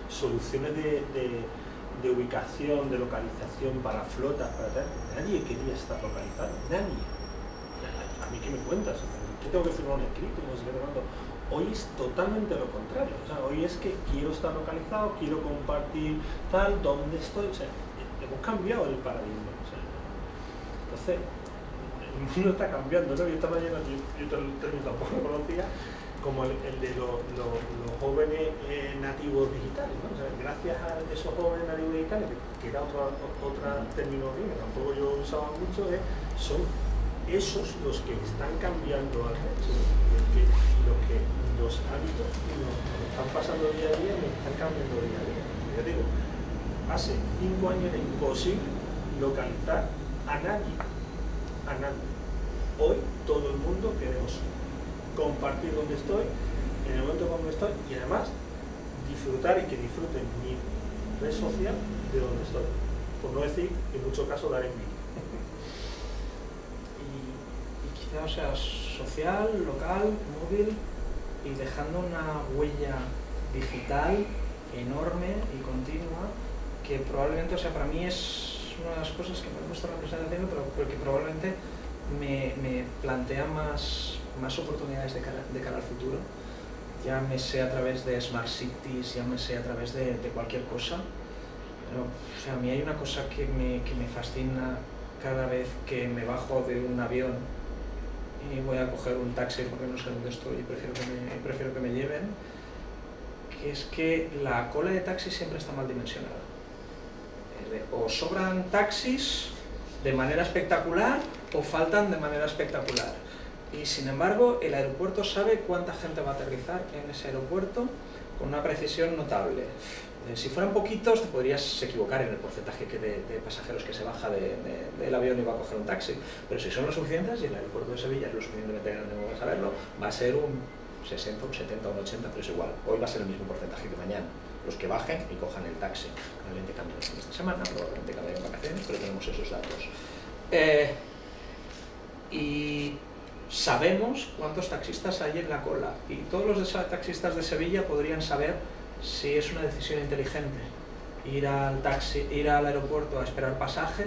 Speaker 5: soluciones de ubicación, de localización para flotas, para tal, nadie quería estar localizado, nadie. A mí, ¿qué me cuentas? Yo tengo que firmar un escrito, no sé qué te mando. Hoy es totalmente lo contrario. O sea, hoy es que quiero estar localizado, quiero compartir tal, dónde estoy. O sea, hemos cambiado el paradigma. O sea, entonces, el mundo está cambiando, ¿no? Y esta mañana yo tampoco lo conocía, como el de los jóvenes nativos digitales, ¿no? O sea, gracias a esos jóvenes nativos digitales, que era otra terminología que tampoco yo usaba mucho, son esos los que están cambiando al resto, los hábitos nos están pasando día a día y nos están cambiando día a día. Yo digo, hace 5 años era imposible localizar a nadie. Hoy todo el mundo queremos compartir donde estoy, en el momento donde estoy, y además disfrutar y que disfruten mi red social de donde estoy, por no decir en muchos casos dar envidia.
Speaker 3: Y quizá, o sea, social, local, móvil, y dejando una huella digital enorme y continua que probablemente, o sea, para mí es una de las cosas que me gusta la presentación, pero que probablemente me plantea más oportunidades de cara al futuro, llámese a través de Smart Cities, llámese a través de cualquier cosa. Pero, o sea, a mí hay una cosa que me fascina cada vez que me bajo de un avión y voy a coger un taxi porque no sé dónde estoy y prefiero que me lleven, que es que la cola de taxis siempre está mal dimensionada. O sobran taxis de manera espectacular o faltan de manera espectacular. Y sin embargo, el aeropuerto sabe cuánta gente va a aterrizar en ese aeropuerto con una precisión notable. Si fueran poquitos, te podrías equivocar en el porcentaje de pasajeros que se baja del avión y va a coger un taxi. Pero si son lo suficientes, y el aeropuerto de Sevilla es lo suficientemente grande como para saberlo, va a ser un 60, un 70, un 80, pero es igual. Hoy va a ser el mismo porcentaje que mañana. Los que bajen y cojan el taxi. Probablemente cambien esta semana, probablemente cambien en vacaciones, pero tenemos esos datos. Y sabemos cuántos taxistas hay en la cola. Y todos los taxistas de Sevilla podrían saber si es una decisión inteligente ir al aeropuerto a esperar pasaje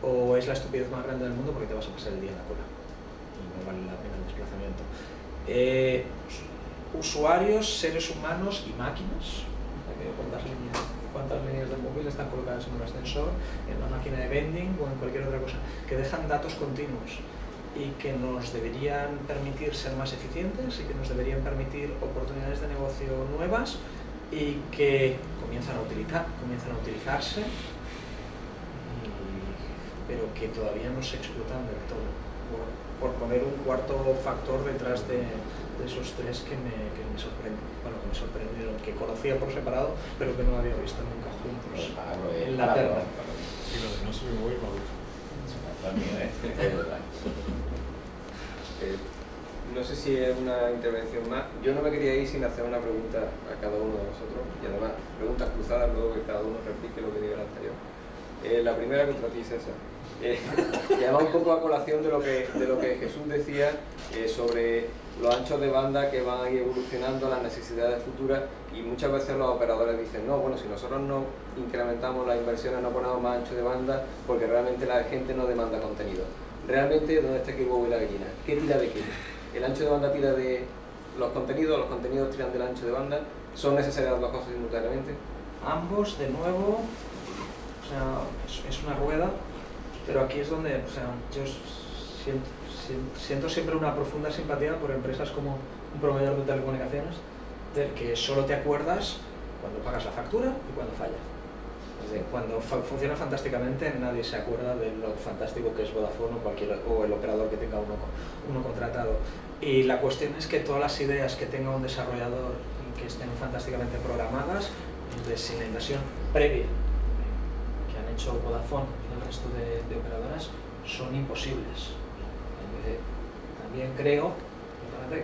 Speaker 3: o es la estupidez más grande del mundo porque te vas a pasar el día en la cola y no vale la pena el desplazamiento. Usuarios, seres humanos y máquinas, cuántas líneas de móvil están colocadas en un ascensor, en una máquina de vending o en cualquier otra cosa, que dejan datos continuos y que nos deberían permitir ser más eficientes y que nos deberían permitir oportunidades de negocio nuevas y que comienzan a utilizarse, pero que todavía no se explotan del todo, por poner un cuarto factor detrás de esos tres que me sorprendieron, que conocía por separado, pero que no había visto nunca juntos en la Terra.
Speaker 9: Sí, lo de no subir móvil me gusta.
Speaker 1: No sé si es una intervención más. Yo no me quería ir sin hacer una pregunta a cada uno de nosotros, y además preguntas cruzadas, luego que cada uno replique lo que diga el anterior. La primera contra ti, César. Y además un poco a colación de lo que Jesús decía sobre los anchos de banda que van a ir evolucionando, las necesidades futuras, y muchas veces los operadores dicen, no, bueno, si nosotros no incrementamos las inversiones, no ponemos más ancho de banda, porque realmente la gente no demanda contenido. Realmente, ¿dónde está aquí el huevo y la gallina? ¿Qué tira de qué? ¿El ancho de banda tira de los contenidos tiran del ancho de banda? ¿Son necesarias las dos cosas simultáneamente?
Speaker 3: Ambos, de nuevo, o sea, es una rueda, pero aquí es donde, o sea, yo siento siempre una profunda simpatía por empresas como un proveedor de telecomunicaciones, del que solo te acuerdas cuando pagas la factura y cuando falla. Cuando funciona fantásticamente, nadie se acuerda de lo fantástico que es Vodafone o el operador que tenga uno contratado. Y la cuestión es que todas las ideas que tenga un desarrollador y que estén fantásticamente programadas, sin la inversión previa que han hecho Vodafone y el resto de operadoras, son imposibles. También creo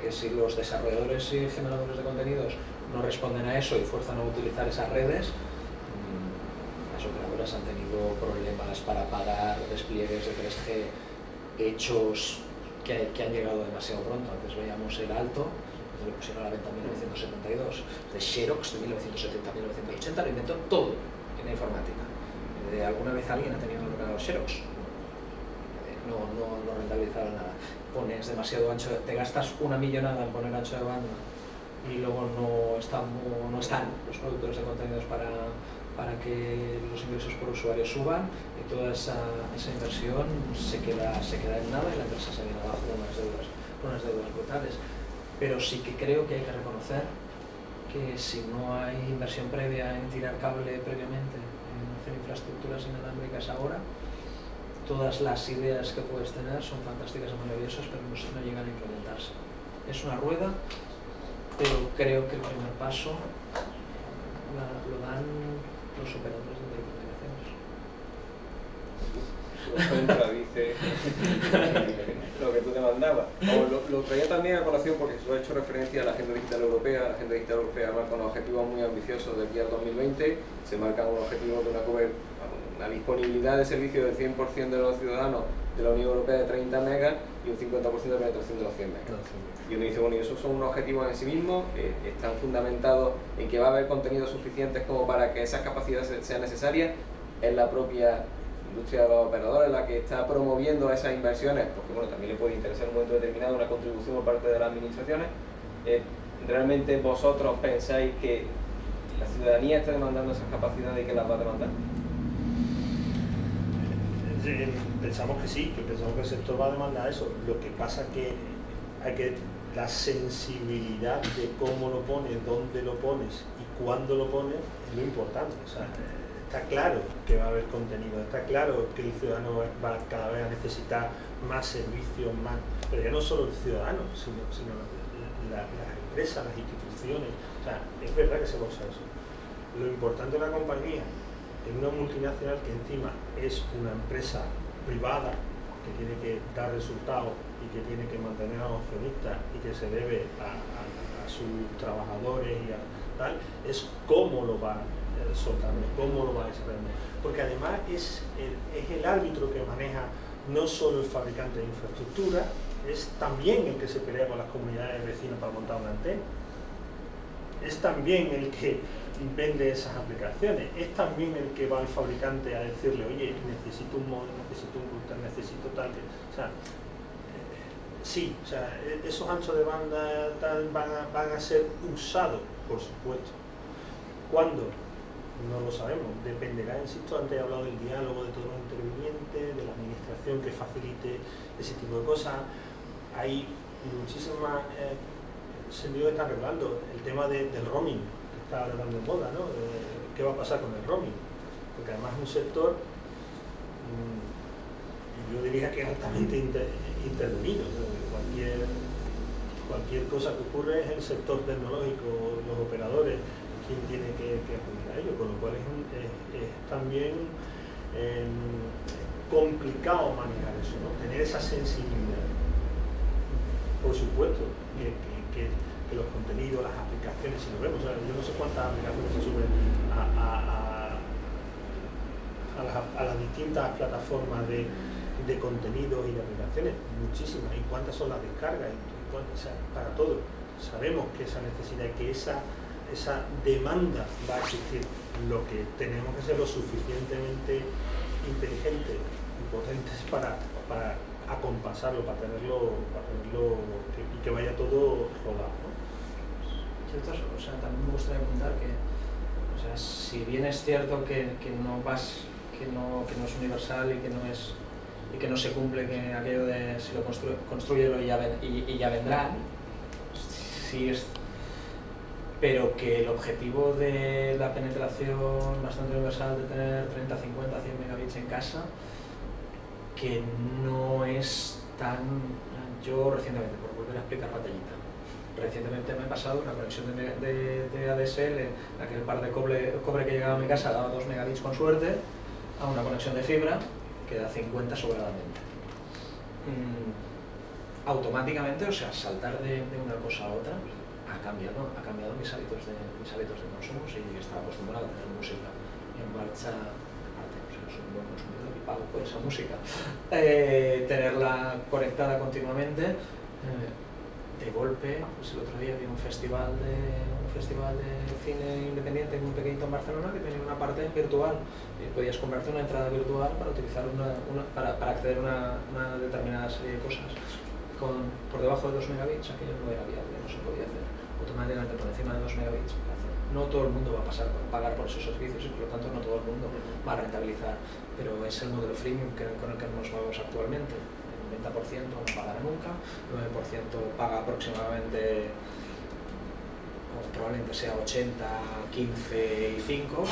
Speaker 3: que si los desarrolladores y generadores de contenidos no responden a eso y fuerzan a utilizar esas redes, las operadoras han tenido problemas para pagar despliegues de 3G hechos que han llegado demasiado pronto. Antes veíamos el Alto, que lo pusieron a la venta en 1972, de Xerox de 1970 a 1980, lo inventó todo en la informática. ¿Alguna vez alguien ha tenido un ordenador Xerox? No rentabilizaron nada. Pones demasiado ancho, te gastas una millonada en poner ancho de banda y luego no están los productores de contenidos para que los ingresos por usuario suban, y toda esa inversión se queda en nada y la empresa se viene abajo con unas deudas brutales. Pero sí que creo que hay que reconocer que si no hay inversión previa en tirar cable previamente, en hacer infraestructuras inalámbricas ahora, todas las ideas que puedes tener son fantásticas y maravillosas, pero no llegan a implementarse. Es una rueda, pero creo que el primer paso lo dan los operadores de telecomunicaciones.
Speaker 1: Contradice lo que tú te mandabas. Lo traía también a colación porque se ha hecho referencia a la Agenda Digital Europea. La Agenda Digital Europea marca unos objetivos muy ambiciosos de aquí al 2020. Se marcan unos objetivos de una disponibilidad de servicio del 100% de los ciudadanos de la Unión Europea de 30 megas y un 50% de penetración de los 100 megas. Y uno dice, bueno, y esos son unos objetivos en sí mismos, están fundamentados en que va a haber contenidos suficientes como para que esas capacidades sean necesarias. Es la propia industria de los operadores la que está promoviendo esas inversiones, porque bueno, también le puede interesar en un momento determinado una contribución por parte de las administraciones. ¿Realmente vosotros pensáis que la ciudadanía está demandando esas capacidades y que las va a demandar?
Speaker 5: Pensamos que sí, que pensamos que el sector va a demandar eso. Lo que pasa es que la sensibilidad de cómo lo pones, dónde lo pones y cuándo lo pones es lo importante. O sea, está claro que va a haber contenido, está claro que el ciudadano va cada vez a necesitar más servicios, más, pero ya no solo el ciudadano, sino las empresas, las instituciones. O sea, es verdad que se usa eso. Lo importante de la compañía, en una multinacional que encima es una empresa privada que tiene que dar resultados y que tiene que mantener a los accionistas y que se debe a sus trabajadores y a tal, es cómo lo va soltando, cómo lo va desarrollando. Porque además es el árbitro que maneja no solo el fabricante de infraestructura, es también el que se pelea con las comunidades vecinas para montar una antena. Es también el que vende esas aplicaciones, es también el que va al fabricante a decirle, oye, necesito un modem, necesito un router, necesito tal, o sea, sí, o sea, esos anchos de banda tal, van a ser usados, por supuesto. ¿Cuándo? No lo sabemos, dependerá, insisto, antes he hablado del diálogo de todos los intervinientes, de la administración que facilite ese tipo de cosas. Hay muchísimas sentidos que están regulando, el tema del roaming, está ahora dando en moda, ¿no? ¿Qué va a pasar con el roaming? Porque además es un sector, yo diría que es altamente intervenido. Cualquier cosa que ocurre es el sector tecnológico, los operadores, quien tiene que acudir a ello, con lo cual es también complicado manejar eso, ¿no? Tener esa sensibilidad. Por supuesto que los contenidos, las aplicaciones, si lo vemos, o sea, yo no sé cuántas aplicaciones se suben a las distintas plataformas de contenidos y de aplicaciones, muchísimas, y cuántas son las descargas, o sea, para todo. Sabemos que esa necesidad, que esa demanda va a existir. Lo que tenemos que ser lo suficientemente inteligentes y potentes para acompasarlo, para tenerlo y que vaya todo rodado, ¿no?
Speaker 3: O sea, también me gustaría apuntar que, o sea, si bien es cierto que no es universal y que no se cumple que aquello de si lo construyelo y ya vendrá, sí es, pero que el objetivo de la penetración bastante universal de tener 30, 50, 100 megabits en casa, que no es tan... Yo recientemente, por volver a explicar batallita, recientemente me he pasado una conexión de ADSL, aquel par de cobre que llegaba a mi casa daba 2 megabits con suerte, a una conexión de fibra que da 50 sobradamente. Automáticamente, o sea, saltar de una cosa a otra ha cambiado mis hábitos de consumo y estaba acostumbrado a tener música en marcha aparte. O sea, soy un buen consumidor y pago por esa música, tenerla conectada continuamente. De golpe, pues el otro día vi un festival de cine independiente muy pequeñito en Barcelona que tenía una parte virtual y podías comprarte una entrada virtual para utilizar para acceder a una determinada serie de cosas. Por debajo de 2 megabits aquello no era viable, no se podía hacer. Automáticamente por encima de 2 megabits no todo el mundo va a pagar por esos servicios y por lo tanto no todo el mundo va a rentabilizar, pero es el modelo freemium con el que nos movemos actualmente. El 90% no pagará nunca, el 9% paga aproximadamente, o probablemente sea 80, 15 y 5,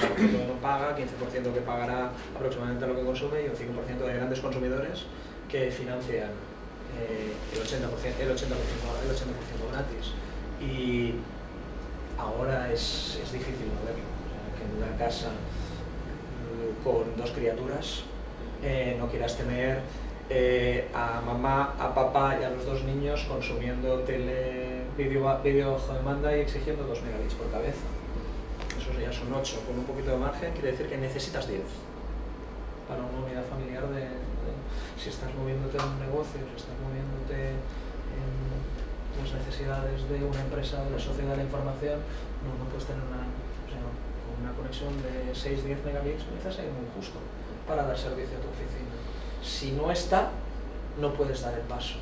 Speaker 3: el 15% no paga, 15% que pagará aproximadamente lo que consume y un 5% de grandes consumidores que financian el 80% gratis. Y ahora es difícil no verlo, o sea, que en una casa con 2 criaturas no quieras tener a mamá, a papá y a los 2 niños consumiendo vídeo bajo demanda y exigiendo 2 megabits por cabeza. Eso ya son 8, con un poquito de margen quiere decir que necesitas 10 para una unidad familiar si estás moviéndote en un negocio, si estás moviéndote en las necesidades de una empresa de la sociedad de la información, no puedes tener con una conexión de 6-10 megabits necesitas ser muy justo para dar servicio a tu oficina. Si no está, no puedes dar el paso.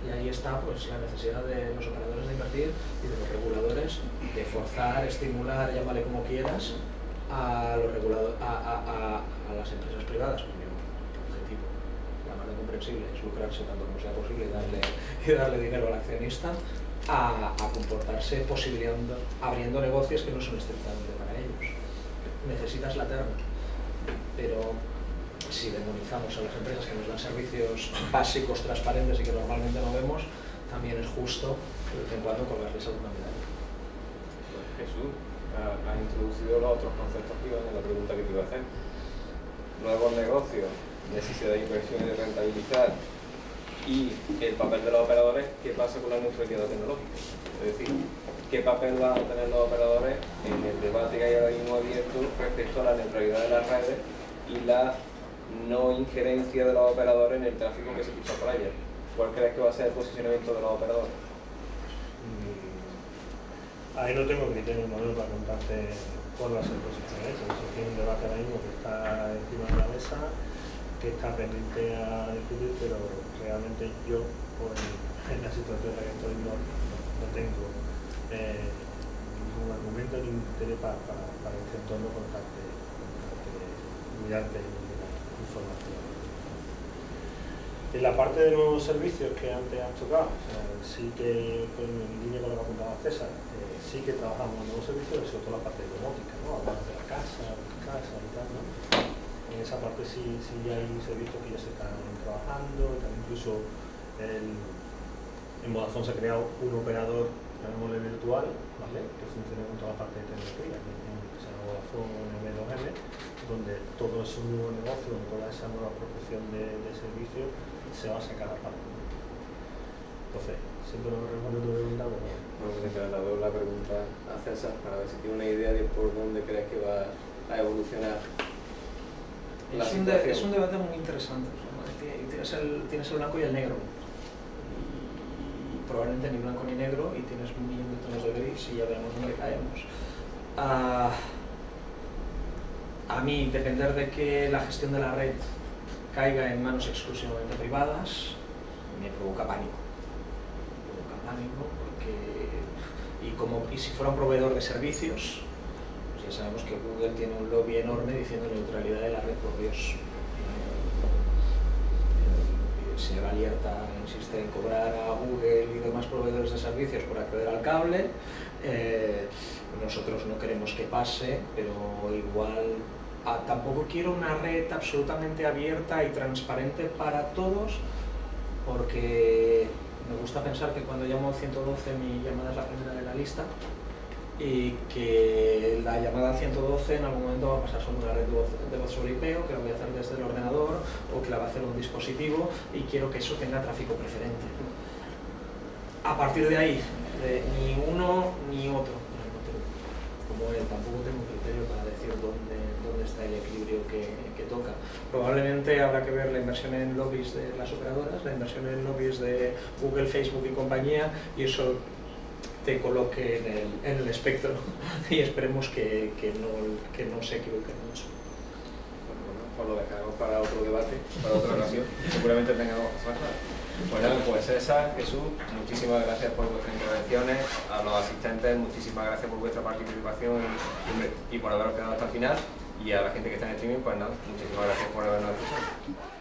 Speaker 3: Y ahí está pues la necesidad de los operadores de invertir y de los reguladores de forzar, estimular, llámale como quieras, a las empresas privadas. Mi objetivo, la más comprensible, es lucrarse tanto como sea posible y darle dinero al accionista, a comportarse abriendo negocios que no son estrictamente para ellos. Necesitas la terna, pero si demonizamos a las empresas que nos dan servicios básicos, transparentes y que normalmente no vemos, también es justo de vez en cuando colgarles alguna medalla.
Speaker 1: Jesús, has introducido los otros conceptos que iban en la pregunta que te iba a hacer. Nuevos negocios, necesidad de inversión y de rentabilizar, y el papel de los operadores. ¿Qué pasa con la neutralidad tecnológica? Es decir, ¿qué papel van a tener los operadores en el debate que hay ahora mismo abierto respecto a la neutralidad de las redes y la no injerencia de los operadores en el tráfico que se ficha por ellas? ¿Cuál crees que va a ser el posicionamiento de los operadores?
Speaker 5: Ahí no tengo criterio modelo para contarte cuál va a ser el posicionamiento. Eso tiene un debate ahora mismo que está encima de la mesa, que está pendiente a discutir, pero realmente yo, pues, en la situación en la que estoy, no tengo ningún argumento ni interés para que este entorno contacte mediante información. En la parte de nuevos servicios que antes has tocado, o sea, sí que, en línea con lo que apuntaba César, sí que trabajamos en nuevos servicios, sobre todo la parte de domótica, ¿no? Hablamos de la casa y tal, ¿no? En esa parte sí hay servicios que ya se están trabajando, también incluso en Vodafone se ha creado un operador, llamémosle virtual, ¿vale? Que funciona con toda la parte de tecnología, que se llama Vodafone M2M, donde todo ese nuevo negocio, toda esa nueva proporción de servicios se va a sacar a parte. Entonces, siempre me respondo tu pregunta, pero...
Speaker 1: Bueno, te trasladó la pregunta a César para ver si tiene una idea de por dónde crees que va a evolucionar.
Speaker 3: Es un debate muy interesante. Tienes el blanco y el negro. Y probablemente ni blanco ni negro, y tienes un millón de tonos de gris y ya veremos dónde caemos. A mí, depender de que la gestión de la red caiga en manos exclusivamente privadas, me provoca pánico. Me provoca pánico porque, y si fuera un proveedor de servicios, ya sabemos que Google tiene un lobby enorme diciendo neutralidad de la red, por Dios. El señor Alierta insiste en cobrar a Google y demás proveedores de servicios por acceder al cable. Nosotros no queremos que pase, pero igual tampoco quiero una red absolutamente abierta y transparente para todos, porque me gusta pensar que cuando llamo al 112 mi llamada es la primera de la lista, y que la llamada al 112 en algún momento va a pasar sobre una red de voz sobre IP, o que lo voy a hacer desde el ordenador, o que la va a hacer un dispositivo, y quiero que eso tenga tráfico preferente. A partir de ahí, ni uno ni otro. Como como él, tampoco tengo criterio para decir dónde está el equilibrio que toca. Probablemente habrá que ver la inversión en lobbies de las operadoras, la inversión en lobbies de Google, Facebook y compañía, y eso te coloque en el espectro y esperemos que no se equivoquen mucho.
Speaker 1: Pues lo dejaremos para otro debate, para otra ocasión. Seguramente tengamos más. Bueno, pues César, Jesús, muchísimas gracias por vuestras intervenciones. A los asistentes, muchísimas gracias por vuestra participación y por haberos quedado hasta el final. Y a la gente que está en streaming, pues nada, muchísimas gracias por habernos escuchado.